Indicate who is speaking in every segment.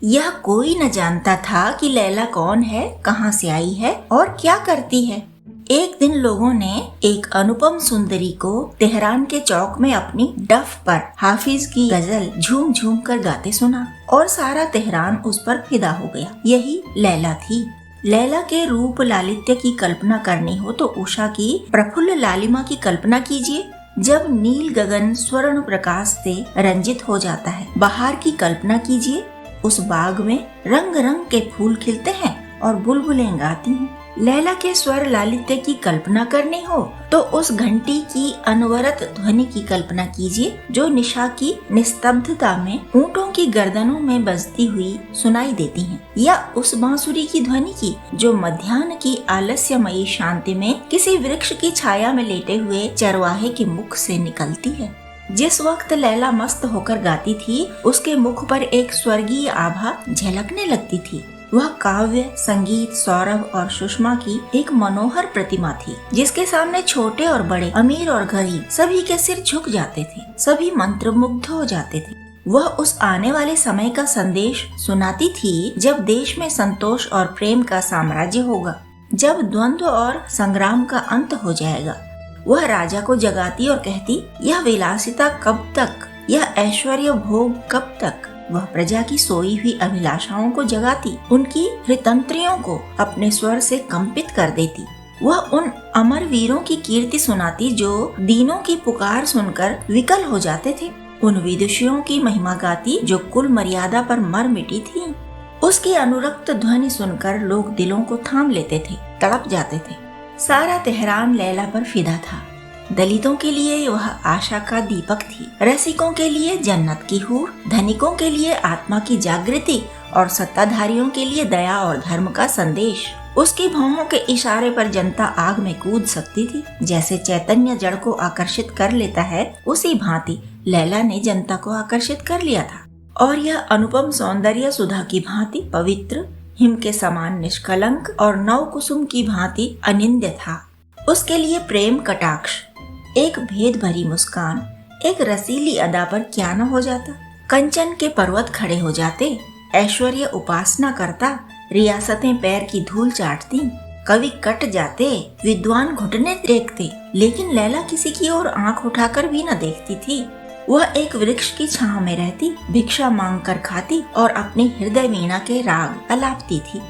Speaker 1: यह कोई न जानता था कि लैला कौन है, कहाँ से आई है और क्या करती है। एक दिन लोगों ने एक अनुपम सुंदरी को तेहरान के चौक में अपनी डफ पर हाफिज की गजल झूम झूम कर गाते सुना और सारा तेहरान उस पर फिदा हो गया। यही लैला थी। लैला के रूप लालित्य की कल्पना करनी हो तो उषा की प्रफुल्ल लालिमा की कल्पना कीजिए। जब नील गगन स्वर्ण प्रकाश से रंजित हो जाता है। बहार की कल्पना कीजिए, उस बाग में रंग रंग के फूल खिलते हैं और बुलबुलें गाती हैं। लैला के स्वर लालित्य की कल्पना करनी हो तो उस घंटी की अनवरत ध्वनि की कल्पना कीजिए जो निशा की निस्तब्धता में ऊंटों की गर्दनों में बजती हुई सुनाई देती हैं, या उस बांसुरी की ध्वनि की जो मध्याह्न की आलस्यमयी शांति में किसी वृक्ष की छाया में लेटे हुए चरवाहे के मुख से निकलती है। जिस वक्त लैला मस्त होकर गाती थी उसके मुख पर एक स्वर्गीय आभा झलकने लगती थी। वह काव्य, संगीत, सौरभ और सुषमा की एक मनोहर प्रतिमा थी जिसके सामने छोटे और बड़े, अमीर और गरीब सभी के सिर झुक जाते थे, सभी मंत्रमुग्ध हो जाते थे। वह उस आने वाले समय का संदेश सुनाती थी जब देश में संतोष और प्रेम का साम्राज्य होगा, जब द्वंद्व और संग्राम का अंत हो जाएगा। वह राजा को जगाती और कहती, यह विलासिता कब तक, यह ऐश्वर्य भोग कब तक। वह प्रजा की सोई हुई अभिलाषाओं को जगाती, उनकी हृतंत्रियों को अपने स्वर से कंपित कर देती। वह उन अमर वीरों की कीर्ति सुनाती जो दीनों की पुकार सुनकर विकल हो जाते थे, उन विदुषियों की महिमा गाती जो कुल मर्यादा पर मर मिटी थी। उसकी अनुरक्त ध्वनि सुनकर लोग दिलों को थाम लेते थे, तड़प जाते थे। सारा तेहरान लैला पर फिदा था। दलितों के लिए वह आशा का दीपक थी, रसिकों के लिए जन्नत की हूर, धनिकों के लिए आत्मा की जागृति और सत्ताधारियों के लिए दया और धर्म का संदेश। उसकी भौहों के इशारे पर जनता आग में कूद सकती थी। जैसे चैतन्य जड़ को आकर्षित कर लेता है, उसी भांति लैला ने जनता को आकर्षित कर लिया था। और यह अनुपम सौंदर्य सुधा की भांति पवित्र, हिम के समान निष्कलंक और नव कुसुम की भांति अनिंद्य था। उसके लिए प्रेम कटाक्ष, एक भेद भरी मुस्कान, एक रसीली अदा पर क्या न हो जाता। कंचन के पर्वत खड़े हो जाते, ऐश्वर्य उपासना करता, रियासतें पैर की धूल चाटती, कवि कट जाते, विद्वान घुटने टेकते, लेकिन लैला किसी की ओर आंख उठाकर भी न देखती थी। वह एक वृक्ष की छांव में रहती, भिक्षा मांग कर खाती और अपनी हृदय वीणा के राग अलापती थी।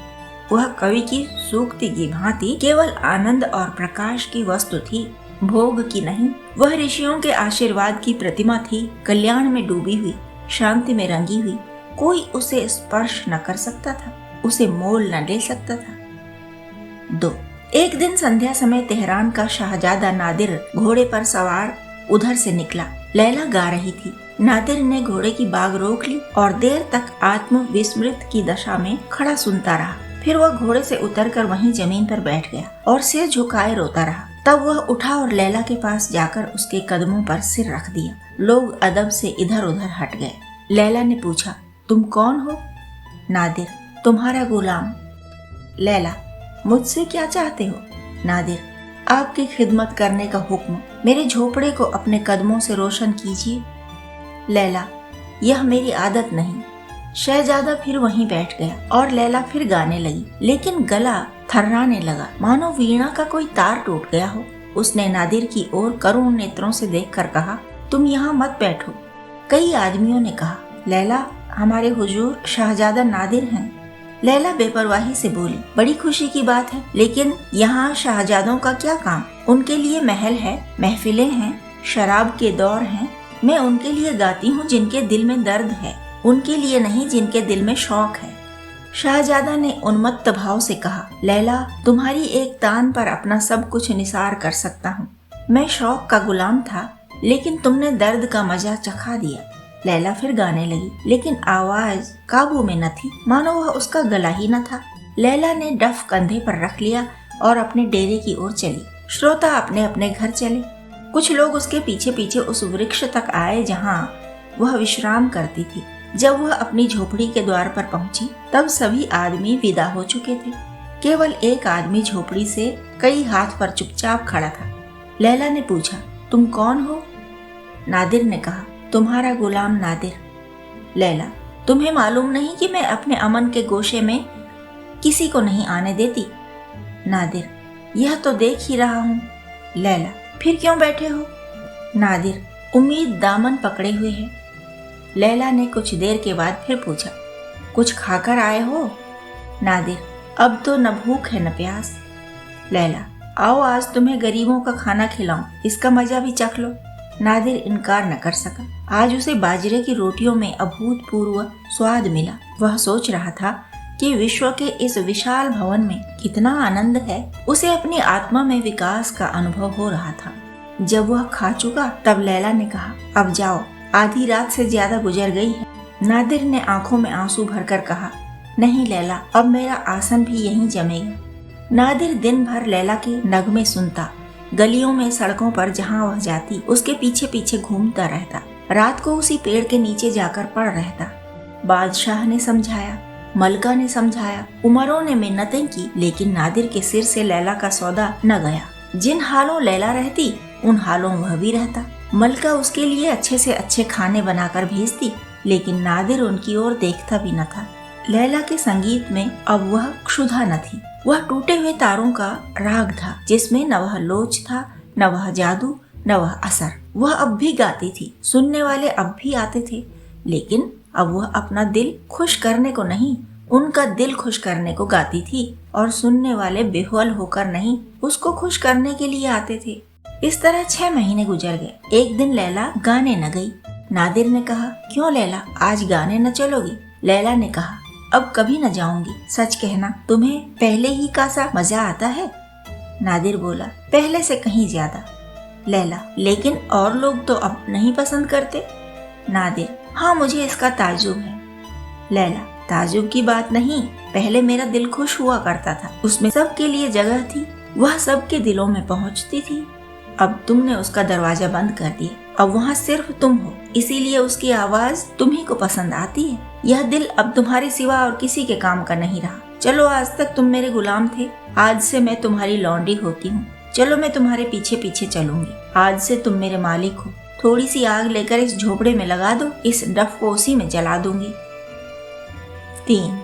Speaker 1: वह कवि की सूक्ति की भांति केवल आनंद और प्रकाश की वस्तु थी, भोग की नहीं। वह ऋषियों के आशीर्वाद की प्रतिमा थी, कल्याण में डूबी हुई, शांति में रंगी हुई। कोई उसे स्पर्श न कर सकता था, उसे मोल न ले सकता था। 2 एक दिन संध्या समय तेहरान का शाहजादा नादिर घोड़े पर सवार उधर से निकला। लैला गा रही थी। नादिर ने घोड़े की बाग रोक ली और देर तक आत्म विस्मृत की दशा में खड़ा सुनता रहा। फिर वह घोड़े से उतरकर वहीं जमीन पर बैठ गया और सिर झुकाए रोता रहा। तब वह उठा और लैला के पास जाकर उसके कदमों पर सिर रख दिया। लोग अदब से इधर उधर हट गए। लैला ने पूछा, तुम कौन हो? नादिर, तुम्हारा गुलाम। लैला, मुझसे क्या चाहते हो? नादिर, आपकी खिदमत करने का हुक्म। मेरे झोपड़े को अपने कदमों से रोशन कीजिए। लैला, यह मेरी आदत नहीं। शहजादा फिर वहीं बैठ गया और लैला फिर गाने लगी, लेकिन गला थर्राने लगा, मानो वीणा का कोई तार टूट गया हो। उसने नादिर की ओर करुण नेत्रों से देखकर कहा, तुम यहाँ मत बैठो। कई आदमियों ने कहा, लैला, हमारे हुजूर शहजादा नादिर हैं। लैला बेपरवाही से बोली, बड़ी खुशी की बात है, लेकिन यहाँ शहजादों का क्या काम? उनके लिए महल है, महफिलें हैं, शराब के दौर हैं। मैं उनके लिए गाती हूँ जिनके दिल में दर्द है, उनके लिए नहीं जिनके दिल में शौक है। शाहजादा ने उन्मत्त भाव से कहा, लैला, तुम्हारी एक तान पर अपना सब कुछ निसार कर सकता हूँ। मैं शौक का गुलाम था, लेकिन तुमने दर्द का मजा चखा दिया। लैला फिर गाने लगी, लेकिन आवाज काबू में न थी, मानो वह उसका गला ही न था। लैला ने डफ कंधे पर रख लिया और अपने डेरे की ओर चली। श्रोता अपने अपने घर चले। कुछ लोग उसके पीछे पीछे उस वृक्ष तक आए जहाँ वह विश्राम करती थी। जब वह अपनी झोपड़ी के द्वार पर पहुंची, तब सभी आदमी विदा हो चुके थे। केवल एक आदमी झोपड़ी से कई हाथ पर चुपचाप खड़ा था। लैला ने पूछा, तुम कौन हो? नादिर ने कहा, तुम्हारा गुलाम नादिर। लैला, तुम्हें मालूम नहीं कि मैं अपने अमन के गोशे में किसी को नहीं आने देती? नादिर, यह तो देख ही रहा हूँ। लैला, फिर क्यों बैठे हो? नादिर, उम्मीद दामन पकड़े हुए है। लैला ने कुछ देर के बाद फिर पूछा, कुछ खाकर आए हो? नादिर, अब तो न भूख है न प्यास। लैला, आओ आज तुम्हें गरीबों का खाना खिलाऊं, इसका मजा भी चख लो। नादिर इनकार न कर सका। आज उसे बाजरे की रोटियों में अभूतपूर्व स्वाद मिला। वह सोच रहा था कि विश्व के इस विशाल भवन में कितना आनंद है। उसे अपनी आत्मा में विकास का अनुभव हो रहा था। जब वह खा चुका तब लैला ने कहा, अब जाओ, आधी रात से ज्यादा गुजर गई है। नादिर ने आंखों में आंसू भरकर कहा, नहीं लैला, अब मेरा आसन भी यहीं जमेगा। नादिर दिन भर लैला के नगमे सुनता, गलियों में सड़कों पर जहाँ वह जाती उसके पीछे पीछे घूमता रहता। रात को उसी पेड़ के नीचे जाकर पड़ रहता। बादशाह ने समझाया, मलका ने समझाया, उमरों ने मिन्नतें की, लेकिन नादिर के सिर से लैला का सौदा न गया। जिन हालों लैला रहती उन हालों वह भी रहता। मलका उसके लिए अच्छे से अच्छे खाने बनाकर भेजती, लेकिन नादिर उनकी ओर देखता भी न था। लैला के संगीत में अब वह क्षुधा न थी। वह टूटे हुए तारों का राग था, जिसमें न वह लोच था, न वह जादू, न वह असर। वह अब भी गाती थी, सुनने वाले अब भी आते थे, लेकिन अब वह अपना दिल खुश करने को नहीं, उनका दिल खुश करने को गाती थी, और सुनने वाले बेहौल होकर नहीं, उसको खुश करने के लिए आते थे। इस तरह 6 महीने गुजर गए। एक दिन लैला गाने न गई। नादिर ने कहा, क्यों लैला, आज गाने न चलोगी? लैला ने कहा, अब कभी न जाऊंगी। सच कहना, तुम्हें पहले ही का सा मजा आता है? नादिर बोला, पहले से कहीं ज्यादा। लैला, लेकिन और लोग तो अब नहीं पसंद करते। नादिर, हाँ, मुझे इसका ताज्जुब है। लैला, ताज्जुब की बात नहीं, पहले मेरा दिल खुश हुआ करता था, उसमें सबके लिए जगह थी, वह सबके दिलों में पहुंचती थी। अब तुमने उसका दरवाजा बंद कर दिया, अब वहाँ सिर्फ तुम हो, इसीलिए उसकी आवाज तुम्ही को पसंद आती है। यह दिल अब तुम्हारे सिवा और किसी के काम का नहीं रहा। चलो, आज तक तुम मेरे गुलाम थे, आज से मैं तुम्हारी लौंडी होती हूँ। चलो, मैं तुम्हारे पीछे पीछे चलूंगी। आज से तुम मेरे मालिक हो। थोड़ी सी आग लेकर इस झोपड़े में लगा दो, इस डफ को उसी में जला दूंगी। 3.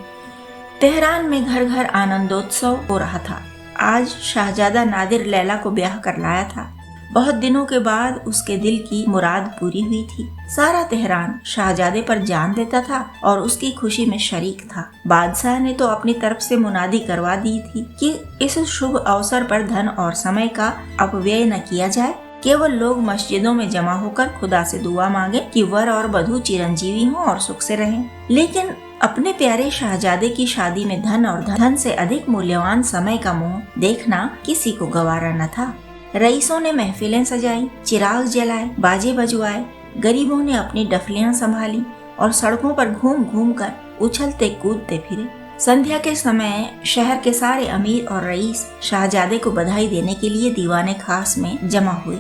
Speaker 1: तेहरान में घर घर आनंदोत्सव हो रहा था। आज शाहजादा नादिर लैला को ब्याह कर लाया था। बहुत दिनों के बाद उसके दिल की मुराद पूरी हुई थी। सारा तेहरान शाहजादे पर जान देता था और उसकी खुशी में शरीक था। बादशाह ने तो अपनी तरफ से मुनादी करवा दी थी कि इस शुभ अवसर पर धन और समय का अपव्यय न किया जाए। केवल लोग मस्जिदों में जमा होकर खुदा से दुआ मांगे कि वर और वधू चिरंजीवी हों और सुख से रहें। लेकिन अपने प्यारे शाहजादे की शादी में धन और धन से अधिक मूल्यवान समय का मोह देखना किसी को गवारा न था। रईसों ने महफिलें सजाई, चिराग जलाए, बाजे बजवाए, गरीबों ने अपनी डफलियां संभाली और सड़कों पर घूम घूम कर उछलते कूदते फिरे। संध्या के समय शहर के सारे अमीर और रईस शाहजादे को बधाई देने के लिए दीवाने खास में जमा हुए।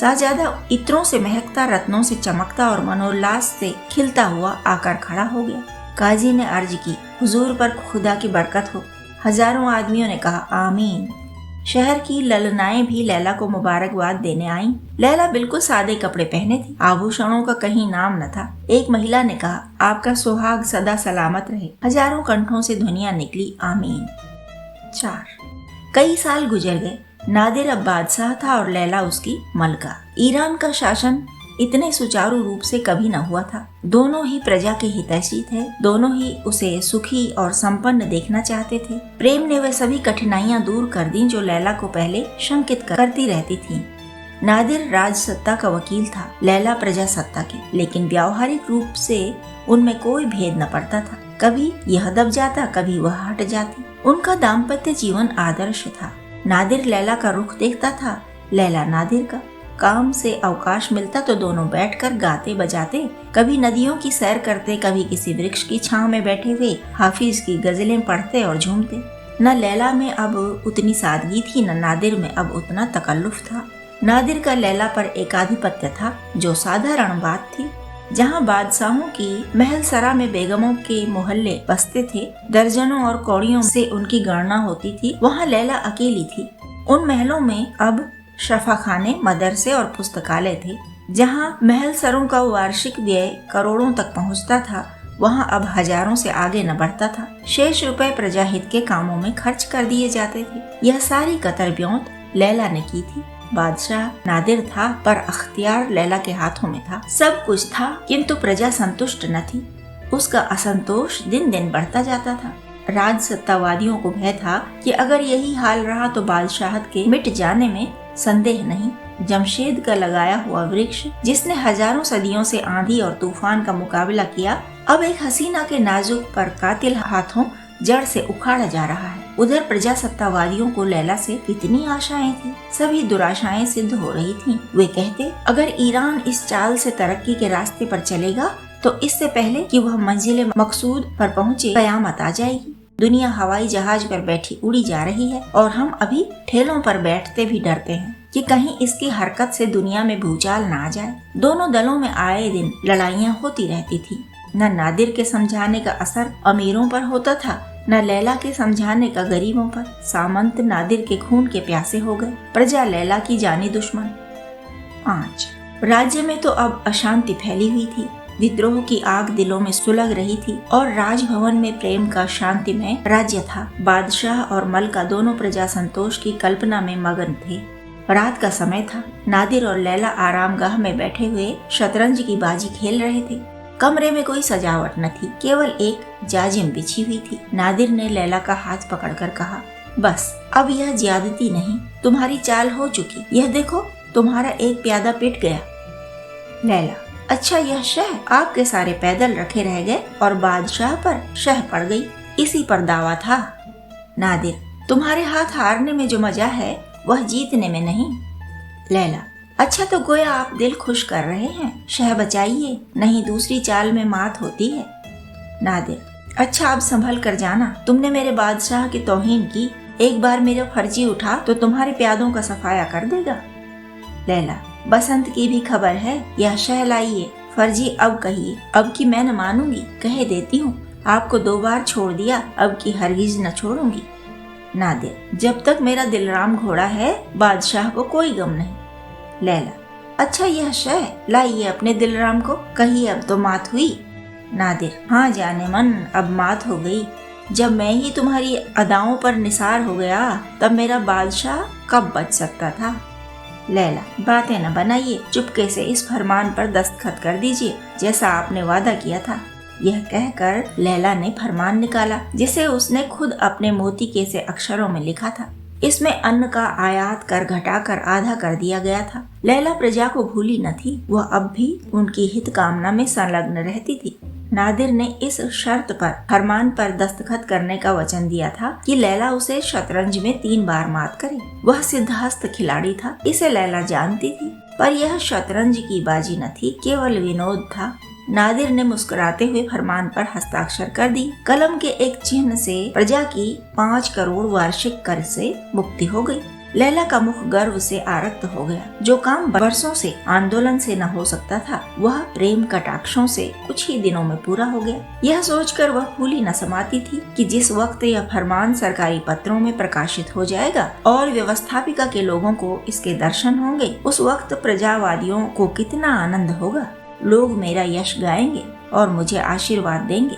Speaker 1: शाहजादा इत्रों से महकता, रत्नों से चमकता और मनोल्लास से खिलता हुआ आकर खड़ा हो गया। काजी ने अर्ज की, हुजूर पर खुदा की बरकत हो। हजारों आदमियों ने कहा, आमीन। शहर की ललनाएं भी लैला को मुबारकबाद देने आईं। लैला बिल्कुल सादे कपड़े पहने थी, आभूषणों का कहीं नाम न था। एक महिला ने कहा, आपका सुहाग सदा सलामत रहे। हजारों कंठों से ध्वनियां निकली, आमीन। 4. कई साल गुजर गए। नादिर अब बादशाह था और लैला उसकी मलका। ईरान का शासन इतने सुचारू रूप से कभी न हुआ था। दोनों ही प्रजा के हितैषी थे, दोनों ही उसे सुखी और संपन्न देखना चाहते थे। प्रेम ने वह सभी कठिनाइयां दूर कर दी जो लैला को पहले शंकित करती रहती थी। नादिर राज सत्ता का वकील था, लैला प्रजा सत्ता के, लेकिन व्यावहारिक रूप से उनमें कोई भेद न पड़ता था। कभी यह दब जाता, कभी वह हट जाती। उनका दाम्पत्य जीवन आदर्श था। नादिर लैला का रुख देखता था, लैला नादिर का। काम से अवकाश मिलता तो दोनों बैठकर गाते बजाते, कभी नदियों की सैर करते, कभी किसी वृक्ष की छांव में बैठे हुए हाफिज की गजलें पढ़ते और झूमते। न लैला में अब उतनी सादगी थी, न नादिर में अब उतना तकल्लुफ था। नादिर का लैला पर एकाधिपत्य था जो साधारण बात थी। जहाँ बादशाहों की महल सरा में बेगमों के मोहल्ले बसते थे, दर्जनों और कौड़ियों से उनकी गणना होती थी, वहाँ लैला अकेली थी। उन महलों में अब शफाखाने, मदरसे और पुस्तकालय थे। जहाँ महल सरों का वार्षिक व्यय करोड़ों तक पहुँचता था, वहाँ अब हजारों से आगे न बढ़ता था। शेष रुपए प्रजाहित के कामों में खर्च कर दिए जाते थे। यह सारी कतर-ब्योंत लैला ने की थी। बादशाह नादिर था, पर अख्तियार लैला के हाथों में था। सब कुछ था, किंतु प्रजा संतुष्ट न थी। उसका असंतोष दिन दिन बढ़ता जाता था। राज सत्तावादियों को भय था कि अगर यही हाल रहा तो बादशाहत के मिट जाने में संदेह नहीं। जमशेद का लगाया हुआ वृक्ष, जिसने हजारों सदियों से आंधी और तूफान का मुकाबला किया, अब एक हसीना के नाजुक पर कातिल हाथों जड़ से उखाड़ा जा रहा है। उधर प्रजासत्तावादियों को लैला से कितनी आशाएं थी। सभी दुराशाएं सिद्ध हो रही थीं। वे कहते, अगर ईरान इस चाल से तरक्की के रास्ते पर चलेगा तो इससे पहले कि वह मंजिले मकसूद पर पहुँचे, कयामत आ जाएगी। दुनिया हवाई जहाज पर बैठी उड़ी जा रही है और हम अभी ठेलों पर बैठते भी डरते हैं कि कहीं इसकी हरकत से दुनिया में भूचाल न आ जाए। दोनों दलों में आए दिन लड़ाइयाँ होती रहती थी। न नादिर के समझाने का असर अमीरों पर होता था, न लैला के समझाने का गरीबों पर। सामंत नादिर के खून के प्यासे हो गए, प्रजा लैला की जानी दुश्मन। 5 राज्य में तो अब अशांति फैली हुई थी। विद्रोह की आग दिलों में सुलग रही थी और राजभवन में प्रेम का शांतिमय राज्य था। बादशाह और मलका दोनों प्रजा संतोष की कल्पना में मगन थे। रात का समय था। नादिर और लैला आरामगाह में बैठे हुए शतरंज की बाजी खेल रहे थे। कमरे में कोई सजावट न थी, केवल एक जाजिम बिछी हुई थी। नादिर ने लैला का हाथ पकड़कर कहा, बस अब यह ज्यादती नहीं, तुम्हारी चाल हो चुकी। यह देखो, तुम्हारा एक प्यादा पिट गया। लैला, अच्छा, यह शह आपके सारे पैदल रखे रह गए और बादशाह पर शह पड़ गई, इसी पर दावा था। नादिर, तुम्हारे हाथ हारने में जो मजा है वह जीतने में नहीं। लैला, अच्छा, तो गोया आप दिल खुश कर रहे हैं। शह बचाइए, नहीं दूसरी चाल में मात होती है। नादिर, अच्छा, अब संभल कर जाना। तुमने मेरे बादशाह की तौहीन की, एक बार मेरा फर्जी उठा तो तुम्हारे प्यादों का सफाया कर देगा। लैला, बसंत की भी खबर है, यह शह लाइए। फर्जी अब कहिए, अब की मैं न मानूंगी, कहे देती हूँ। आपको 2 बार छोड़ दिया, अब की हरगिज न छोड़ूंगी। नादिर, जब तक मेरा दिलराम घोड़ा है, बादशाह को कोई गम नहीं। लैला, अच्छा, यह शह लाइए अपने दिलराम को, कहिए अब तो मात हुई। नादिर, हाँ जाने मन, अब मात हो गई। जब मैं ही तुम्हारी अदाओं पर निसार हो गया, तब मेरा बादशाह कब बच सकता था। लैला, बातें न बनाइए, चुपके से इस फरमान पर दस्तखत कर दीजिए, जैसा आपने वादा किया था। यह कहकर लैला ने फरमान निकाला, जिसे उसने खुद अपने मोतिके से अक्षरों में लिखा था। इसमें अन्न का आयात कर घटाकर आधा कर दिया गया था। लैला प्रजा को भूली न थी, वह अब भी उनकी हित कामना में संलग्न रहती थी। नादिर ने इस शर्त पर फरमान पर दस्तखत करने का वचन दिया था कि लैला उसे शतरंज में 3 बार मात करे। वह सिद्धहस्त खिलाड़ी था, इसे लैला जानती थी, पर यह शतरंज की बाजी न थी, केवल विनोद था। नादिर ने मुस्कुराते हुए फरमान पर हस्ताक्षर कर दी। कलम के एक चिन्ह से प्रजा की 5 करोड़ वार्षिक कर से मुक्ति हो गई। लैला का मुख गर्व से आरक्त हो गया। जो काम वर्षों से आंदोलन से न हो सकता था, वह प्रेम कटाक्षों से कुछ ही दिनों में पूरा हो गया। यह सोचकर वह फूली न समाती थी कि जिस वक्त यह फरमान सरकारी पत्रों में प्रकाशित हो जाएगा और व्यवस्थापिका के लोगों को इसके दर्शन होंगे, उस वक्त प्रजावादियों को कितना आनंद होगा। लोग मेरा यश गाएंगे और मुझे आशीर्वाद देंगे।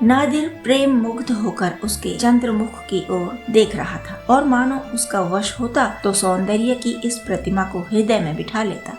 Speaker 1: नादिर प्रेम मुग्ध होकर उसके चंद्रमुख की ओर देख रहा था और मानो उसका वश होता तो सौंदर्य की इस प्रतिमा को हृदय में बिठा लेता।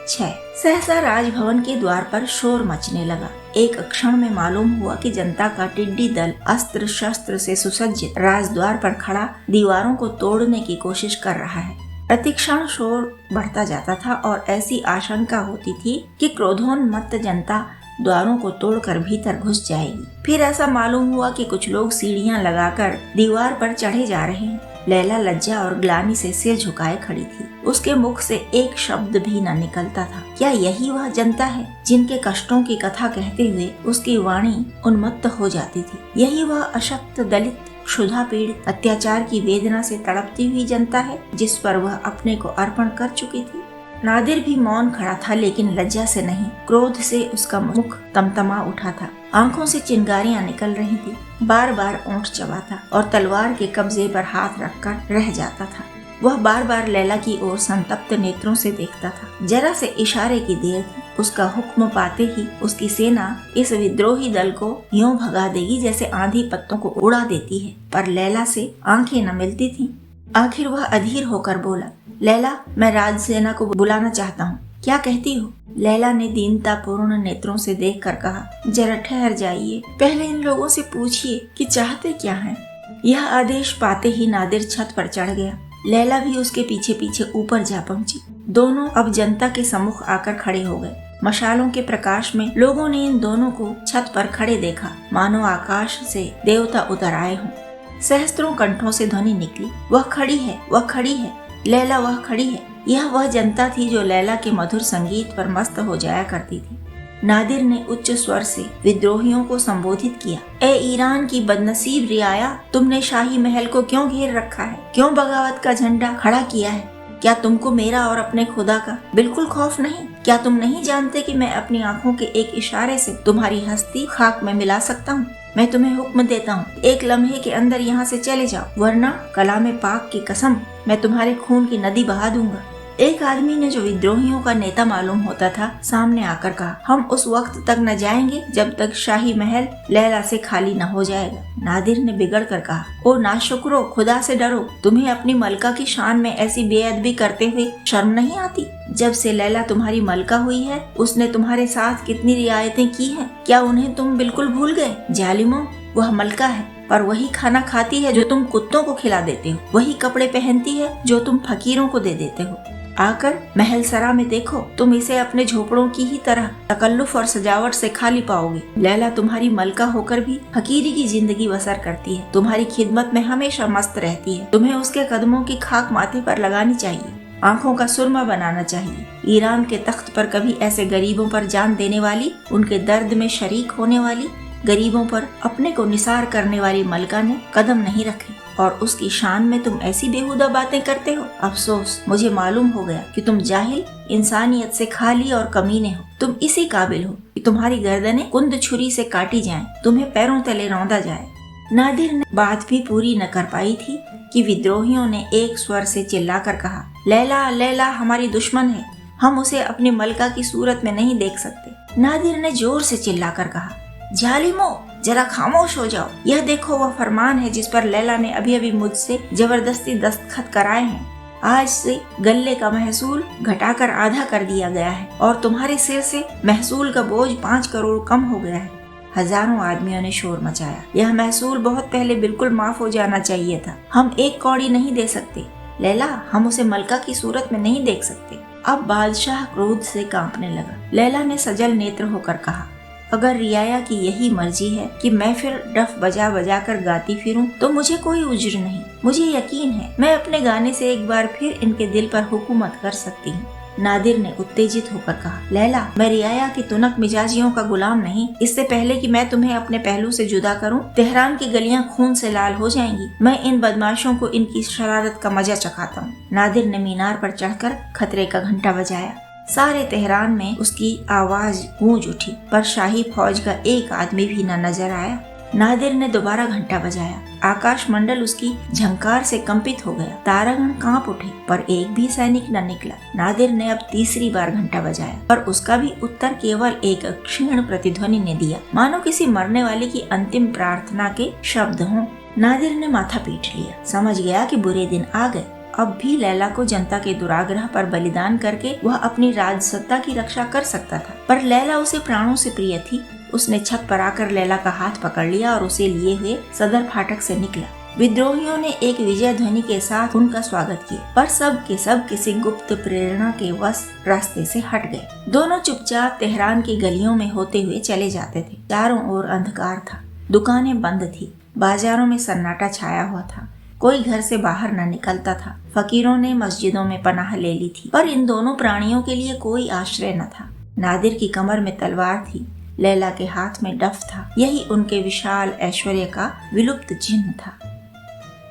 Speaker 1: 6 सहसा राजभवन के द्वार पर शोर मचने लगा। एक क्षण में मालूम हुआ कि जनता का टिड्डी दल अस्त्र शस्त्र से सुसज्जित राजद्वार पर खड़ा दीवारों को तोड़ने की कोशिश कर रहा है। प्रतिक्षण शोर बढ़ता जाता था और ऐसी आशंका होती थी कि क्रोधोन्मत्त जनता द्वारों को तोड़कर भीतर घुस जाएगी। फिर ऐसा मालूम हुआ कि कुछ लोग सीढ़ियां लगाकर दीवार पर चढ़े जा रहे हैं। लैला लज्जा और ग्लानि से सिर झुकाए खड़ी थी। उसके मुख से एक शब्द भी न निकलता था। क्या यही वह जनता है जिनके कष्टों की कथा कहते हुए उसकी वाणी उन्मत्त हो जाती थी? यही वह अशक्त, दलित, क्षुधा पीड़ित, अत्याचार की वेदना से तड़पती हुई जनता है जिस पर वह अपने को अर्पण कर चुकी थी? नादिर भी मौन खड़ा था, लेकिन लज्जा से नहीं, क्रोध से उसका मुख तमतमा उठा था। आंखों से चिंगारियां निकल रही थी। बार बार ओंठ चबाता और तलवार के कब्जे पर हाथ रखकर रह जाता था। वह बार बार लैला की ओर संतप्त नेत्रों से देखता था। जरा से इशारे की देर थी, उसका हुक्म पाते ही उसकी सेना इस विद्रोही दल को यूं भगा देगी जैसे आंधी पत्तों को उड़ा देती है। पर लैला से आंखें न मिलती थीं। आखिर वह अधीर होकर बोला, लैला, मैं राजसेना को बुलाना चाहता हूँ, क्या कहती हो? लैला ने दीनतापूर्ण नेत्रों से देखकर कहा, जरा ठहर जाइए, पहले इन लोगों से पूछिए कि चाहते क्या हैं। यह आदेश पाते ही नादिर छत पर चढ़ गया। लैला भी उसके पीछे पीछे ऊपर जा पहुंची। दोनों अब जनता के सम्मुख आकर खड़े हो गए। मशालों के प्रकाश में लोगों ने इन दोनों को छत पर खड़े देखा, मानो आकाश से देवता उतर आए हों। सहस्त्रों कंठों से ध्वनि निकली, वह खड़ी है, वह खड़ी है, लैला वह खड़ी है। यह वह जनता थी जो लैला के मधुर संगीत पर मस्त हो जाया करती थी। नादिर ने उच्च स्वर से विद्रोहियों को संबोधित किया, ए ईरान की बदनसीब रियाया, तुमने शाही महल को क्यों घेर रखा है? क्यों बगावत का झंडा खड़ा किया है? क्या तुमको मेरा और अपने खुदा का बिल्कुल खौफ नहीं? क्या तुम नहीं जानते कि मैं अपनी आंखों के एक इशारे से तुम्हारी हस्ती खाक में मिला सकता हूँ? मैं तुम्हें हुक्म देता हूँ, एक लम्हे के अंदर यहाँ से चले जाओ, वरना कलामे पाक की कसम मैं तुम्हारे खून की नदी बहा दूंगा। एक आदमी ने, जो विद्रोहियों का नेता मालूम होता था, सामने आकर कहा, हम उस वक्त तक न जाएंगे जब तक शाही महल लैला से खाली न हो जाएगा। नादिर ने बिगड़ कर कहा, ओ नाशुक्रो, खुदा से डरो, तुम्हें अपनी मलका की शान में ऐसी बेअदबी करते हुए शर्म नहीं आती? जब से लैला तुम्हारी मलका हुई है, उसने तुम्हारे साथ कितनी रियायतें की हैं, क्या उन्हें तुम बिल्कुल भूल गए? जालिमो, वह मलका है, पर वही खाना खाती है जो तुम कुत्तों को खिला देते हो, वही कपड़े पहनती है जो तुम फकीरों को दे देते हो। आकर महल सरा में देखो, तुम इसे अपने झोपड़ों की ही तरह तकल्लुफ और सजावट से खाली पाओगे। लैला तुम्हारी मलका होकर भी फकीरी की जिंदगी बसर करती है, तुम्हारी खिदमत में हमेशा मस्त रहती है। तुम्हें उसके कदमों की खाक माथे पर लगानी चाहिए, आंखों का सुरमा बनाना चाहिए। ईरान के तख्त पर कभी ऐसे गरीबों पर जान देने वाली, उनके दर्द में शरीक होने वाली, गरीबों पर अपने को निसार करने वाली मलका ने कदम नहीं रखे, और उसकी शान में तुम ऐसी बेहुदा बातें करते हो। अफसोस, मुझे मालूम हो गया कि तुम जाहिल, इंसानियत से खाली और कमीने हो। तुम इसी काबिल हो कि तुम्हारी गर्दनें कुंद छुरी से काटी जाएं, तुम्हें पैरों तले रौंदा जाए। नादिर ने बात भी पूरी न कर पाई थी कि विद्रोहियों ने एक स्वर से चिल्लाकर कहा, लैला, लैला हमारी दुश्मन है, हम उसे अपनी मलका की सूरत में नहीं देख सकते। नादिर ने जोर से चिल्लाकर कहा, जालिमो, जरा खामोश हो जाओ। यह देखो वह फरमान है जिस पर लैला ने अभी अभी मुझसे जबरदस्ती दस्तखत कराए हैं। आज से गल्ले का महसूल घटाकर आधा कर दिया गया है और तुम्हारे सिर से महसूल का बोझ 5 करोड़ कम हो गया है। हजारों आदमियों ने शोर मचाया, यह महसूल बहुत पहले बिल्कुल माफ हो जाना चाहिए था। हम 1 कौड़ी नहीं दे सकते लैला, हम उसे मलका की सूरत में नहीं देख सकते। अब बादशाह क्रोध से कांपने लगा। लैला ने सजल नेत्र होकर कहा, अगर रियाया की यही मर्जी है कि मैं फिर डफ बजा बजा कर गाती फिरूं, तो मुझे कोई उज्र नहीं। मुझे यकीन है मैं अपने गाने से एक बार फिर इनके दिल पर हुकूमत कर सकती हूँ। नादिर ने उत्तेजित होकर कहा, लैला, मैं रियाया की तुनक मिजाजियों का गुलाम नहीं। इससे पहले कि मैं तुम्हें अपने पहलू से जुदा करूं, तेहरान की गलियां खून से लाल हो जाएंगी। मैं इन बदमाशों को इनकी शरारत का मजा चखाता हूँ। नादिर ने मीनार पर चढ़कर खतरे का घंटा बजाया। सारे तेहरान में उसकी आवाज गूंज उठी, पर शाही फौज का एक आदमी भी न नजर आया। नादिर ने दोबारा घंटा बजाया। आकाश मंडल उसकी झंकार से कंपित हो गया। तारागण कांप उठे, पर एक भी सैनिक न निकला। नादिर ने अब तीसरी बार घंटा बजाया, पर उसका भी उत्तर केवल एक क्षीण प्रतिध्वनि ने दिया, मानो किसी मरने वाले की अंतिम प्रार्थना के शब्द हों। नादिर ने माथा पीट लिया, समझ गया कि बुरे दिन आ गए। अब भी लैला को जनता के दुराग्रह पर बलिदान करके वह अपनी राजसत्ता की रक्षा कर सकता था, पर लैला उसे प्राणों से प्रिय थी। उसने छत पर आकर लैला का हाथ पकड़ लिया और उसे लिए हुए सदर फाटक से निकला। विद्रोहियों ने एक विजय ध्वनि के साथ उनका स्वागत किया, पर सब के सब किसी गुप्त प्रेरणा के वश रास्ते से हट गए। दोनों चुपचाप तेहरान की गलियों में होते हुए चले जाते थे। चारों ओर अंधकार था, दुकानें बंद थी, बाजारों में सन्नाटा छाया हुआ था, कोई घर से बाहर न निकलता था। फकीरों ने मस्जिदों में पनाह ले ली थी, पर इन दोनों प्राणियों के लिए कोई आश्रय न था। नादिर की कमर में तलवार थी, लैला के हाथ में डफ था। यही उनके विशाल ऐश्वर्य का विलुप्त चिन्ह था।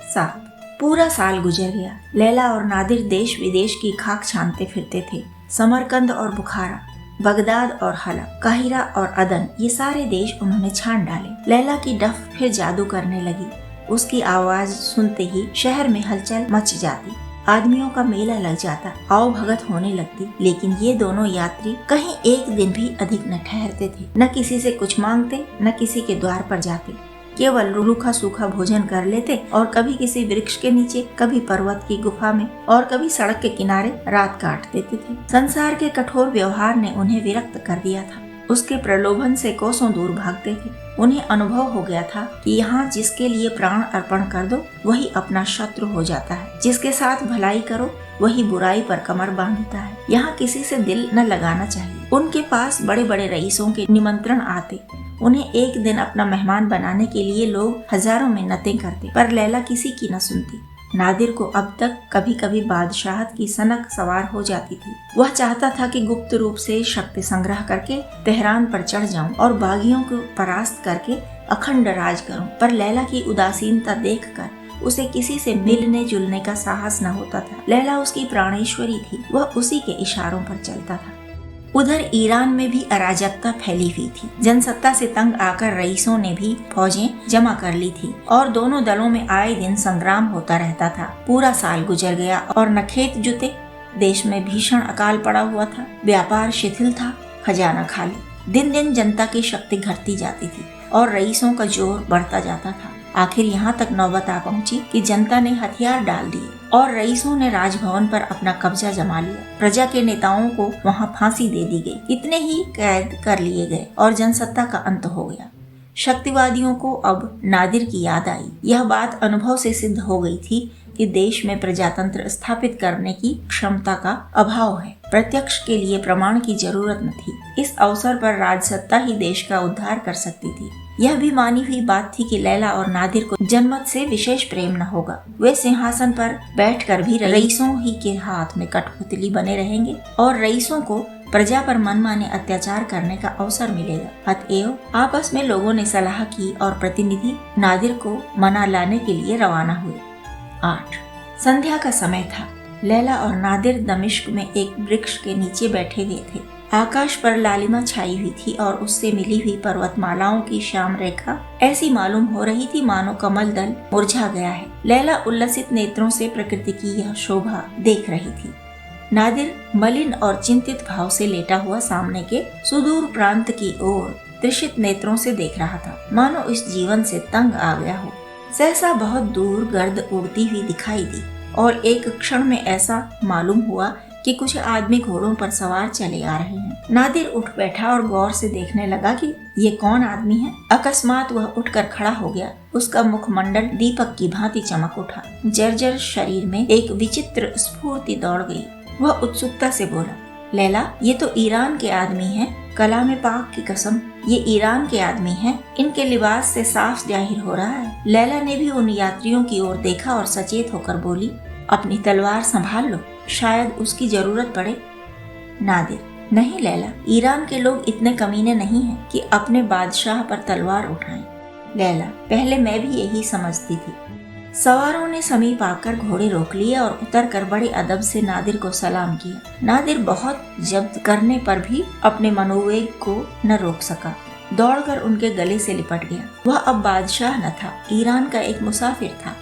Speaker 1: 7 पूरा साल गुजर गया। लैला और नादिर देश विदेश की खाक छानते फिरते थे। समरकंद और बुखारा, बगदाद और हलब, काहिरा और अदन, ये सारे देश उन्होंने छान डाले। लैला की डफ फिर जादू करने लगी। उसकी आवाज सुनते ही शहर में हलचल मच जाती। आदमियों का मेला लग जाता, आओ भगत होने लगती। लेकिन ये दोनों यात्री कहीं एक दिन भी अधिक न ठहरते थे, न किसी से कुछ मांगते, न किसी के द्वार पर जाते। केवल रूखा सूखा भोजन कर लेते और कभी किसी वृक्ष के नीचे, कभी पर्वत की गुफा में और कभी सड़क के किनारे रात काट देते थे। संसार के कठोर व्यवहार ने उन्हें विरक्त कर दिया था। उसके प्रलोभन से कोसों दूर भागते थे। उन्हें अनुभव हो गया था कि यहाँ जिसके लिए प्राण अर्पण कर दो वही अपना शत्रु हो जाता है, जिसके साथ भलाई करो वही बुराई पर कमर बांधता है। यहाँ किसी से दिल न लगाना चाहिए। उनके पास बड़े बड़े रईसों के निमंत्रण आते। उन्हें एक दिन अपना मेहमान बनाने के लिए लोग हजारों मिन्नतें करते, पर लैला किसी की न सुनती। नादिर को अब तक कभी कभी बादशाहत की सनक सवार हो जाती थी। वह चाहता था कि गुप्त रूप से शक्ति संग्रह करके तेहरान पर चढ़ जाऊं और बागियों को परास्त करके अखंड राज करूं, पर लैला की उदासीनता देखकर उसे किसी से मिलने जुलने का साहस न होता था। लैला उसकी प्राणेश्वरी थी, वह उसी के इशारों पर चलता था। उधर ईरान में भी अराजकता फैली हुई थी। जनसत्ता से तंग आकर रईसों ने भी फौजें जमा कर ली थी और दोनों दलों में आए दिन संग्राम होता रहता था। पूरा साल गुजर गया और न खेत जुते। देश में भीषण अकाल पड़ा हुआ था, व्यापार शिथिल था, खजाना खाली। दिन दिन जनता की शक्ति घटती जाती थी और रईसों का जोर बढ़ता जाता था। आखिर यहाँ तक नौबत आ पहुंची कि जनता ने हथियार डाल दिए और रईसों ने राजभवन पर अपना कब्जा जमा लिया। प्रजा के नेताओं को वहाँ फांसी दे दी गई, इतने ही कैद कर लिए गए और जनसत्ता का अंत हो गया। शक्तिवादियों को अब नादिर की याद आई। यह बात अनुभव से सिद्ध हो गई थी कि देश में प्रजातंत्र स्थापित करने की क्षमता का अभाव है। प्रत्यक्ष के लिए प्रमाण की जरूरत न थी। इस अवसर पर राजसत्ता ही देश का उद्धार कर सकती थी। यह भी मानी हुई बात थी कि लैला और नादिर को जन्मत से विशेष प्रेम न होगा। वे सिंहासन पर बैठकर भी रईसों ही के हाथ में कठपुतली बने रहेंगे और रईसों को प्रजा पर मनमाने अत्याचार करने का अवसर मिलेगा। अतएव आपस में लोगों ने सलाह की और प्रतिनिधि नादिर को मना लाने के लिए रवाना हुए। 8 संध्या का समय था। लैला और नादिर दमिश्क में एक वृक्ष के नीचे बैठे हुए थे। आकाश पर लालिमा छाई हुई थी और उससे मिली हुई पर्वतमालाओं की श्याम रेखा ऐसी मालूम हो रही थी मानो कमल दल मुरझा गया है। लैला उल्लसित नेत्रों से प्रकृति की यह शोभा देख रही थी। नादिर मलिन और चिंतित भाव से लेटा हुआ सामने के सुदूर प्रांत की ओर तृषित नेत्रों से देख रहा था, मानो इस जीवन से तंग आ गया हो। सहसा बहुत दूर गर्द उड़ती हुई दिखाई दी और एक क्षण में ऐसा मालूम हुआ कि कुछ आदमी घोड़ों पर सवार चले आ रहे हैं। नादिर उठ बैठा और गौर से देखने लगा कि ये कौन आदमी है। अकस्मात वह उठकर खड़ा हो गया। उसका मुखमंडल दीपक की भांति चमक उठा। जर्जर शरीर में एक विचित्र स्फूर्ति दौड़ गई। वह उत्सुकता से बोला, लैला, ये तो ईरान के आदमी हैं। कलाम पाक की कसम, ये ईरान के आदमी हैं। इनके लिबास से साफ जाहिर हो रहा है। लैला ने भी उन यात्रियों की ओर देखा और सचेत होकर बोली, अपनी तलवार संभाल लो, शायद उसकी जरूरत पड़े। नादिर, नहीं लैला, ईरान के लोग इतने कमीने नहीं हैं कि अपने बादशाह पर तलवार उठाएं। लैला, पहले मैं भी यही समझती थी। सवारों ने समीप आकर घोड़े रोक लिए और उतरकर बड़े अदब से नादिर को सलाम किया। नादिर बहुत जब्त करने पर भी अपने मनोवेग को न रोक सका। दौड़कर उनके गले से लिपट गया। वह अब बादशाह न था, ईरान का एक मुसाफिर था।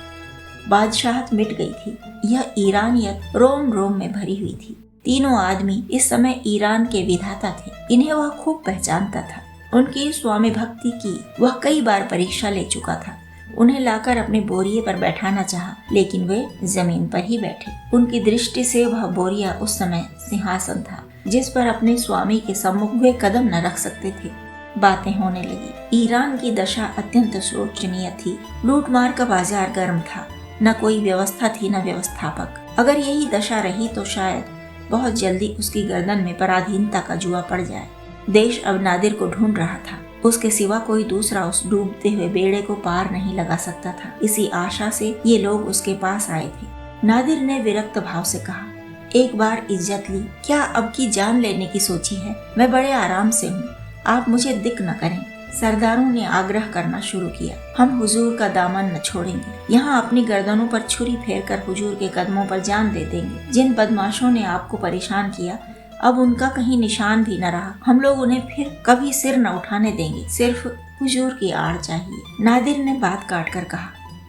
Speaker 1: बादशाहत मिट गई थी। यह ईरानियत रोम रोम में भरी हुई थी। तीनों आदमी इस समय ईरान के विधाता थे। इन्हें वह खूब पहचानता था। उनकी स्वामी भक्ति की वह कई बार परीक्षा ले चुका था। उन्हें लाकर अपने बोरिये पर बैठाना चाहा, लेकिन वे जमीन पर ही बैठे। उनकी दृष्टि से वह बोरिया उस समय सिंहासन था, जिस पर अपने स्वामी के सम्मुख वे कदम न रख सकते थे। बातें होने लगी। ईरान की दशा अत्यंत शोचनीय थी। लूटमार का बाजार गर्म था। न कोई व्यवस्था थी, न व्यवस्थापक। अगर यही दशा रही तो शायद बहुत जल्दी उसकी गर्दन में पराधीनता का जुआ पड़ जाए। देश अब नादिर को ढूंढ रहा था। उसके सिवा कोई दूसरा उस डूबते हुए बेड़े को पार नहीं लगा सकता था। इसी आशा से ये लोग उसके पास आए थे। नादिर ने विरक्त भाव से कहा, एक बार इज्जत ली, क्या अब की जान लेने की सोची है? मैं बड़े आराम से हूँ, आप मुझे दिक न करें। सरदारों ने आग्रह करना शुरू किया, हम हुजूर का दामन न छोड़ेंगे। यहाँ अपनी गर्दनों पर छुरी फेरकर हुजूर के कदमों पर जान दे देंगे। जिन बदमाशों ने आपको परेशान किया, अब उनका कहीं निशान भी न रहा। हम लोग उन्हें फिर कभी सिर न उठाने देंगे। सिर्फ हुजूर की आड़ चाहिए। नादिर ने बात काट कर कहा,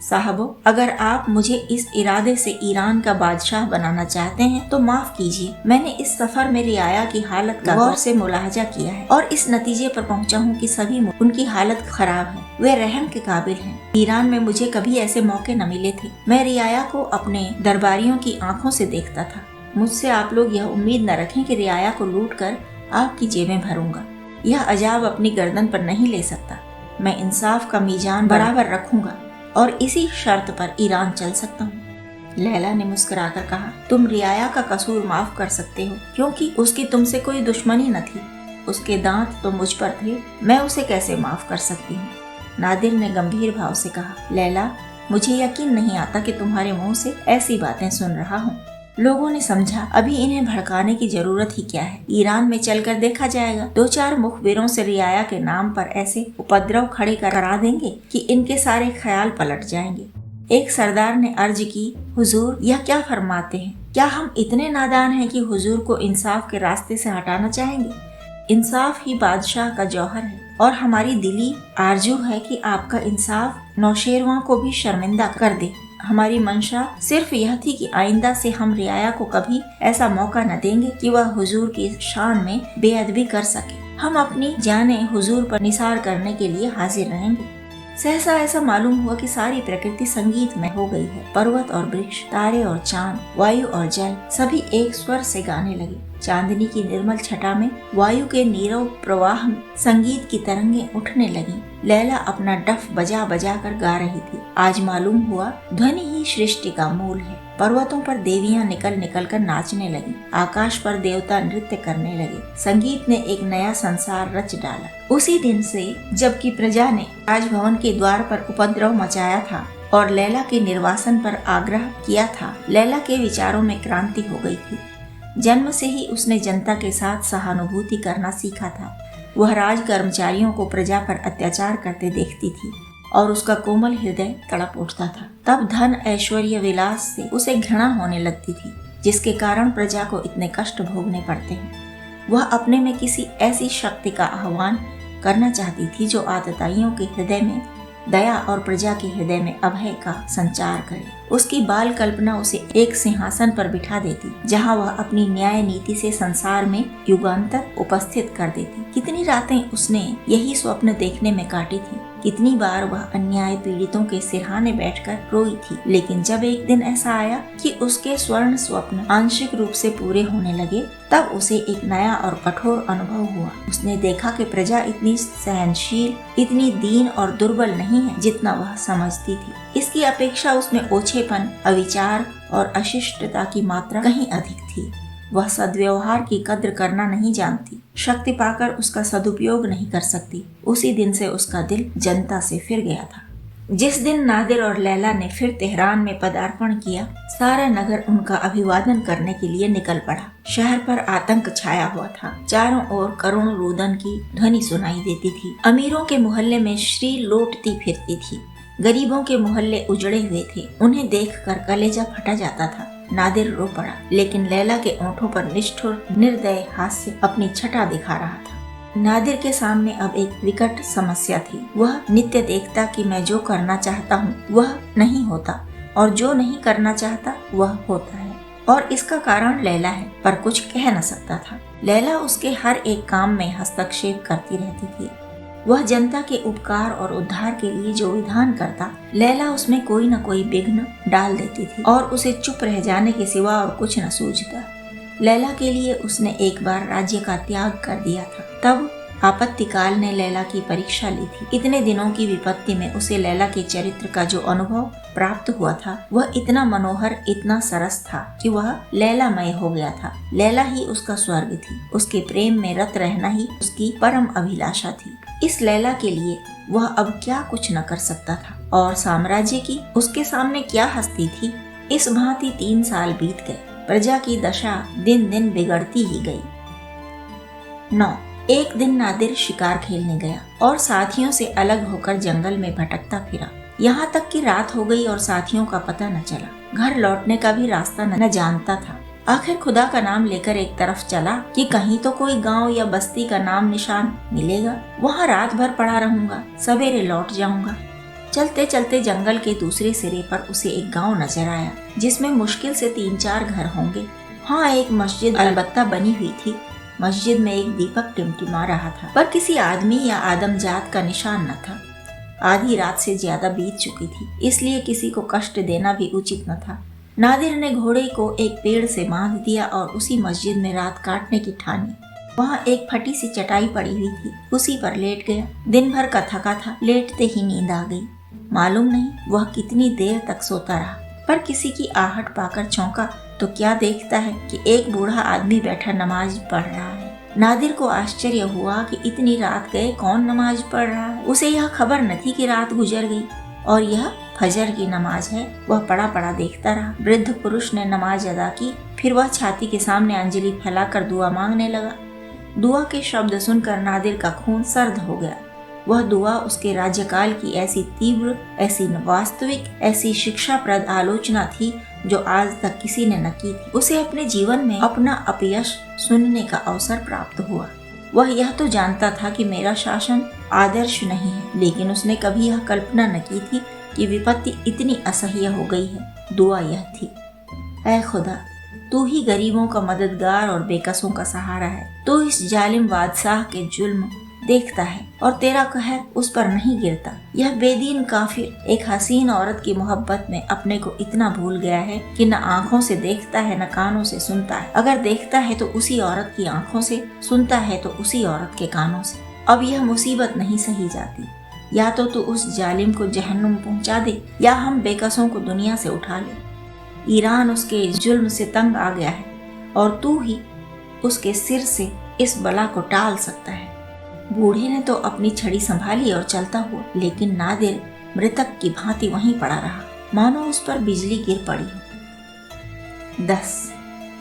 Speaker 1: साहबो, अगर आप मुझे इस इरादे से ईरान का बादशाह बनाना चाहते हैं तो माफ कीजिए। मैंने इस सफर में रियाया की हालत का गौर से मुलाहजा किया है और इस नतीजे पर पहुंचा हूं कि सभी उनकी हालत खराब है, वे रहम के काबिल हैं। ईरान में मुझे कभी ऐसे मौके न मिले थे। मैं रियाया को अपने दरबारियों की आंखों से देखता था। मुझसे आप लोग यह उम्मीद न रखें कि रियाया को लूट कर आपकी जेबें भरूंगा। यह अजाब अपनी गर्दन पर नहीं ले सकता। मैं इंसाफ का मीजान बराबर रखूंगा और इसी शर्त पर ईरान चल सकता हूँ। लैला ने मुस्कुराकर कहा, तुम रियाया का कसूर माफ कर सकते हो क्योंकि उसकी तुमसे कोई दुश्मनी न थी। उसके दांत तो मुझ पर थे, मैं उसे कैसे माफ कर सकती हूँ। नादिर ने गंभीर भाव से कहा, लैला, मुझे यकीन नहीं आता कि तुम्हारे मुंह से ऐसी बातें सुन रहा हूँ। लोगों ने समझा अभी इन्हें भड़काने की जरूरत ही क्या है, ईरान में चलकर देखा जाएगा। 2-4 मुखबिरों से रियाया के नाम पर ऐसे उपद्रव खड़े करा देंगे कि इनके सारे ख्याल पलट जाएंगे। एक सरदार ने अर्ज की, हुजूर यह क्या फरमाते हैं? क्या हम इतने नादान हैं कि हुजूर को इंसाफ के रास्ते से हटाना चाहेंगे? इंसाफ ही बादशाह का जौहर है और हमारी दिली आरजू है कि आपका इंसाफ नौशेरवां को भी शर्मिंदा कर दे। हमारी मंशा सिर्फ यह थी कि आइंदा से हम रियाया को कभी ऐसा मौका न देंगे कि वह हुजूर की शान में बेअदबी कर सके। हम अपनी जानें हुजूर पर निसार करने के लिए हाजिर रहेंगे। सहसा ऐसा मालूम हुआ कि सारी प्रकृति संगीत में हो गई है। पर्वत और वृक्ष, तारे और चांद, वायु और जल सभी एक स्वर से गाने लगे। चांदनी की निर्मल छटा में वायु के नीरव प्रवाह में संगीत की तरंगें उठने लगी। लैला अपना डफ बजा बजा कर गा रही थी। आज मालूम हुआ ध्वनि ही सृष्टि का मूल है। पर्वतों पर देवियां निकल निकल कर नाचने लगी। आकाश पर देवता नृत्य करने लगे। संगीत ने एक नया संसार रच डाला। उसी दिन से जबकि प्रजा ने राजभवन के द्वार पर उपद्रव मचाया था और लैला के निर्वासन पर आग्रह किया था, लैला के विचारों में क्रांति हो गई थी। जन्म से ही उसने जनता के साथ सहानुभूति करना सीखा था। वह राज कर्मचारियों को प्रजा पर अत्याचार करते देखती थी और उसका कोमल हृदय तड़प उठता था। तब धन, ऐश्वर्य, विलास से उसे घृणा होने लगती थी, जिसके कारण प्रजा को इतने कष्ट भोगने पड़ते हैं। वह अपने में किसी ऐसी शक्ति का आह्वान करना चाहती थी जो आतताइयों के हृदय में दया और प्रजा के हृदय में अभय का संचार करे। उसकी बाल कल्पना उसे एक सिंहासन पर बिठा देती, जहां वह अपनी न्याय नीति से संसार में युगांतर उपस्थित कर देती। कितनी रातें उसने यही स्वप्न देखने में काटी थी। कितनी बार वह अन्याय पीड़ितों के सिरहाने बैठकर रोई थी। लेकिन जब एक दिन ऐसा आया कि उसके स्वर्ण स्वप्न आंशिक रूप से पूरे होने लगे, तब उसे एक नया और कठोर अनुभव हुआ। उसने देखा कि प्रजा इतनी सहनशील, इतनी दीन और दुर्बल नहीं है जितना वह समझती थी। इसकी अपेक्षा उसमें ओछेपन, अविचार और अशिष्टता की मात्रा कहीं अधिक थी। वह सद्व्यवहार की कद्र करना नहीं जानती, शक्ति पाकर उसका सदुपयोग नहीं कर सकती। उसी दिन से उसका दिल जनता से फिर गया था। जिस दिन नादिर और लैला ने फिर तेहरान में पदार्पण किया, सारा नगर उनका अभिवादन करने के लिए निकल पड़ा। शहर पर आतंक छाया हुआ था। चारों ओर करुण रुदन की ध्वनि सुनाई देती थी। अमीरों के मोहल्ले में श्री लौटती फिरती थी। गरीबों के मोहल्ले उजड़े हुए थे। उन्हें देखकर कलेजा फटा जाता था। नादिर रो पड़ा, लेकिन लैला के ओंठों पर निष्ठुर निर्दय हास्य अपनी छटा दिखा रहा था। नादिर के सामने अब एक विकट समस्या थी। वह नित्य देखता कि मैं जो करना चाहता हूँ वह नहीं होता और जो नहीं करना चाहता वह होता है, और इसका कारण लैला है, पर कुछ कह न सकता था। लैला उसके हर एक काम में हस्तक्षेप करती रहती थी। वह जनता के उपकार और उद्धार के लिए जो विधान करता, लैला उसमें कोई न कोई विघ्न डाल देती थी और उसे चुप रह जाने के सिवा और कुछ न सूझता। लैला के लिए उसने एक बार राज्य का त्याग कर दिया था। तब आपत्ति काल ने लैला की परीक्षा ली थी। इतने दिनों की विपत्ति में उसे लैला के चरित्र का जो अनुभव प्राप्त हुआ था वह इतना मनोहर, इतना सरस था कि वह लैलामय हो गया था। लैला ही उसका स्वर्ग थी। उसके प्रेम में रत रहना ही उसकी परम अभिलाषा थी। इस लैला के लिए वह अब क्या कुछ न कर सकता था, और साम्राज्य की उसके सामने क्या हस्ती थी। इस भांति 3 साल बीत गए। प्रजा की दशा दिन दिन बिगड़ती ही गई। 9 एक दिन नादिर शिकार खेलने गया और साथियों से अलग होकर जंगल में भटकता फिरा। यहाँ तक कि रात हो गई और साथियों का पता न चला। घर लौटने का भी रास्ता न जानता था। आखिर खुदा का नाम लेकर एक तरफ चला कि कहीं तो कोई गांव या बस्ती का नाम निशान मिलेगा। वहाँ रात भर पड़ा रहूंगा, सवेरे लौट जाऊंगा। चलते चलते जंगल के दूसरे सिरे पर उसे एक गांव नजर आया जिसमें मुश्किल से 3-4 घर होंगे। हाँ, एक मस्जिद अलबत्ता बनी हुई थी। मस्जिद में एक दीपक टिमटिमा रहा था, पर किसी आदमी या आदमजात का निशान न था। आधी रात से ज्यादा बीत चुकी थी, इसलिए किसी को कष्ट देना भी उचित न था। नादिर ने घोड़े को एक पेड़ से बांध दिया और उसी मस्जिद में रात काटने की ठानी। वहाँ एक फटी सी चटाई पड़ी हुई थी, उसी पर लेट गया। दिन भर का थका था, लेटते ही नींद आ गई। मालूम नहीं वह कितनी देर तक सोता रहा, पर किसी की आहट पाकर चौंका तो क्या देखता है कि एक बूढ़ा आदमी बैठा नमाज पढ़ रहा है। नादिर को आश्चर्य हुआ कि इतनी रात गए कौन नमाज पढ़ रहा है। उसे यह खबर न थी कि रात गुजर गई और यह फजर की नमाज है। वह पड़ा पड़ा देखता रहा। वृद्ध पुरुष ने नमाज अदा की, फिर वह छाती के सामने अंजलि फैलाकर दुआ मांगने लगा। दुआ के शब्द सुनकर नादिर का खून सर्द हो गया। वह दुआ उसके राज्यकाल की ऐसी तीव्र, ऐसी वास्तविक, ऐसी शिक्षाप्रद आलोचना थी जो आज तक किसी ने न की थी। उसे अपने जीवन में अपना अपयश सुनने का अवसर प्राप्त हुआ। वह यह तो जानता था कि मेरा शासन आदर्श नहीं है, लेकिन उसने कभी यह कल्पना न की थी कि विपत्ति इतनी असह्य हो गई है। दुआ यह थी, ऐ खुदा, तू ही गरीबों का मददगार और बेकसों का सहारा है। तू इस जालिम बादशाह के जुल्म देखता है और तेरा कहर उस पर नहीं गिरता। यह बेदीन काफिर एक हसीन औरत की मोहब्बत में अपने को इतना भूल गया है कि न आँखों से देखता है न कानों से सुनता है। अगर देखता है तो उसी औरत की आँखों से, सुनता है तो उसी औरत के कानों से। अब यह मुसीबत नहीं सही जाती। या तो तू उस जालिम को जहन्नुम पहुँचा दे या हम बेकसों को दुनिया से उठा ले। ईरान उसके जुल्म से तंग आ गया है और तू ही उसके सिर से इस बला को टाल सकता है। बूढ़े ने तो अपनी छड़ी संभाली और चलता हुआ, लेकिन नादिर मृतक की भांति वहीं पड़ा रहा, मानो उस पर बिजली गिर पड़ी हो। 10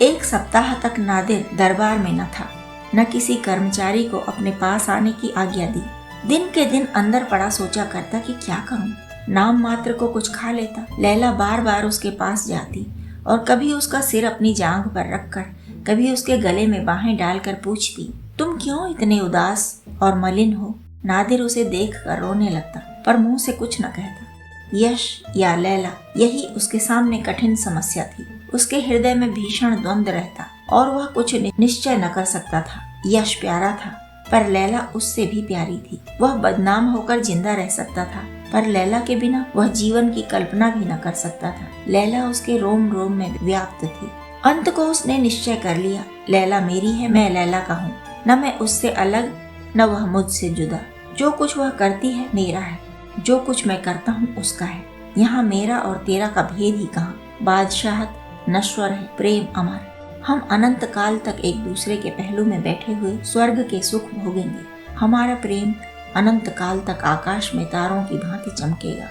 Speaker 1: एक सप्ताह तक नादिर दरबार में न था, न किसी कर्मचारी को अपने पास आने की आज्ञा दी। दिन के दिन अंदर पड़ा सोचा करता कि क्या करूं। नाम मात्र को कुछ खा लेता। लैला बार बार उसके पास जाती और कभी उसका सिर अपनी जांघ पर रखकर, कभी उसके गले में बाहें डालकर पूछती, तुम क्यों इतने उदास और मलिन हो। नादिर उसे देखकर रोने लगता, पर मुंह से कुछ न कहता। यश या लैला, यही उसके सामने कठिन समस्या थी। उसके हृदय में भीषण द्वंद्व रहता और वह कुछ निश्चय न कर सकता था। यश प्यारा था, पर लैला उससे भी प्यारी थी। वह बदनाम होकर जिंदा रह सकता था, पर लैला के बिना वह जीवन की कल्पना भी न कर सकता था। लैला उसके रोम रोम में व्याप्त थी। अंत को उसने निश्चय कर लिया, लैला मेरी है, मैं लैला का हूँ। न मैं उससे अलग, न वह मुझसे जुदा। जो कुछ वह करती है मेरा है, जो कुछ मैं करता हूँ उसका है। यहाँ मेरा और तेरा का भेद ही कहाँ। बादशाहत नश्वर है, प्रेम अमर। हम अनंत काल तक एक दूसरे के पहलू में बैठे हुए स्वर्ग के सुख भोगेंगे। हमारा प्रेम अनंत काल तक आकाश में तारों की भांति चमकेगा।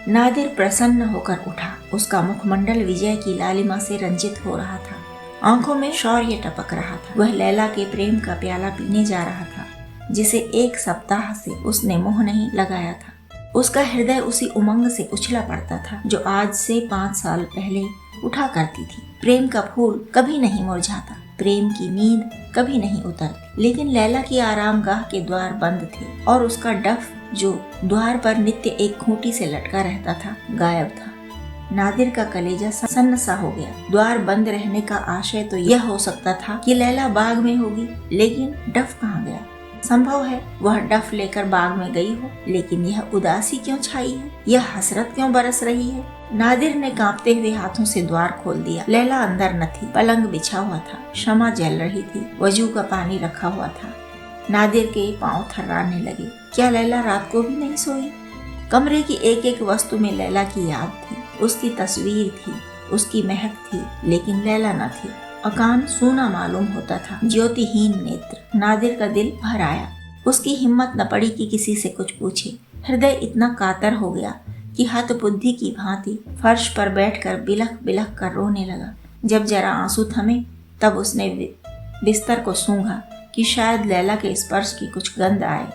Speaker 1: नादिर प्रसन्न होकर उठा। उसका मुखमंडल विजय की लालिमा से रंजित हो रहा था। आंखों में शौर्य टपक रहा था। वह लैला के प्रेम का प्याला पीने जा रहा था, जिसे एक सप्ताह से उसने मुंह नहीं लगाया था। उसका हृदय उसी उमंग से उछला पड़ता था जो आज से 5 साल पहले उठा करती थी। प्रेम का फूल कभी नहीं मुरझाता, प्रेम की नींद कभी नहीं उतरती। लेकिन लैला की आरामगाह के द्वार बंद थे और उसका डफ, जो द्वार पर नित्य एक खूंटी से लटका रहता था, गायब था। नादिर का कलेजा सन्न सा हो गया। द्वार बंद रहने का आशय तो यह हो सकता था कि लैला बाग में होगी, लेकिन डफ कहाँ गया। संभव है वह डफ लेकर बाग में गई हो, लेकिन यह उदासी क्यों छाई है, यह हसरत क्यों बरस रही है। नादिर ने कांपते हुए हाथों से द्वार खोल दिया। लैला अंदर न थी। पलंग बिछा हुआ था, शमा जल रही थी, वजू का पानी रखा हुआ था। नादिर के पांव थर्राने लगे। क्या लैला रात को भी नहीं सोई? कमरे की एक एक वस्तु में लैला की याद थी, उसकी तस्वीर थी, उसकी महक थी, लेकिन लैला न थी। अकान सूना मालूम होता था, ज्योतिहीन नेत्र। नादिर का दिल भर आया। उसकी हिम्मत न पड़ी कि किसी से कुछ पूछे। हृदय इतना कातर हो गया कि हतबुद्धि की भांति फर्श पर बैठकर बिलख बिलख कर रोने लगा। जब जरा आंसू थमे, तब उसने बिस्तर को सूंघा कि शायद लैला के स्पर्श की कुछ गंध आए,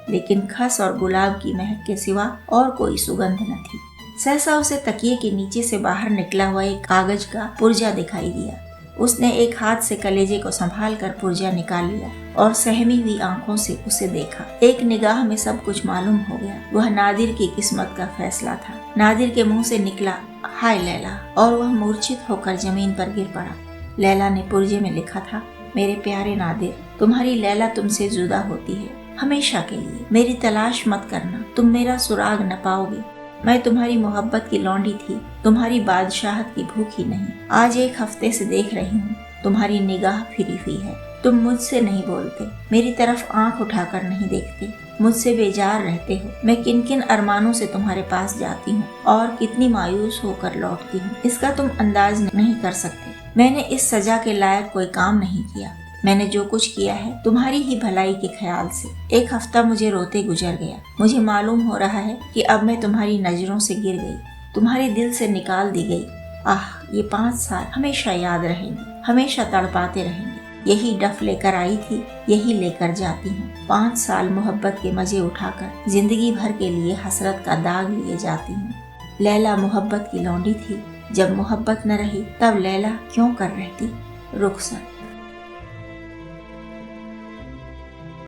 Speaker 1: लेकिन खस और गुलाब की महक के सिवा और कोई सुगंध न थी। सहसा उसे तकिए के नीचे से बाहर निकला हुआ एक कागज का पुर्जा दिखाई दिया। उसने एक हाथ से कलेजे को संभाल कर पुर्जा निकाल लिया और सहमी हुई आंखों से उसे देखा। एक निगाह में सब कुछ मालूम हो गया। वह नादिर की किस्मत का फैसला था। नादिर के मुंह से निकला, हाय लैला, और वह मूर्छित होकर जमीन पर गिर पड़ा। लैला ने पुर्जे में लिखा था, मेरे प्यारे नादिर, तुम्हारी लैला तुमसे जुदा होती है हमेशा के लिए। मेरी तलाश मत करना, तुम मेरा सुराग न पाओगे। मैं तुम्हारी मोहब्बत की लौंडी थी, तुम्हारी बादशाहत की भूखी नहीं। आज 1 हफ्ते से देख रही हूँ, तुम्हारी निगाह फिरी हुई है। तुम मुझसे नहीं बोलते, मेरी तरफ आंख उठाकर नहीं देखते, मुझसे बेजार रहते हो। मैं किन किन अरमानों से तुम्हारे पास जाती हूँ और कितनी मायूस होकर लौटती हूँ, इसका तुम अंदाज नहीं कर सकते। मैंने इस सजा के लायक कोई काम नहीं किया। मैंने जो कुछ किया है तुम्हारी ही भलाई के ख्याल से। 1 हफ्ता मुझे रोते गुजर गया। मुझे मालूम हो रहा है कि अब मैं तुम्हारी नजरों से गिर गई, तुम्हारे दिल से निकाल दी गई। आह, ये 5 साल हमेशा याद रहेंगे, हमेशा तड़पाते रहेंगे। यही डफ लेकर आई थी, यही लेकर जाती हूँ। 5 साल मोहब्बत के मजे उठाकर जिंदगी भर के लिए हसरत का दाग लिए जाती हूँ। लैला मोहब्बत की लौंडी थी, जब मोहब्बत न रही तब लैला क्यों कर रहती रुखसत।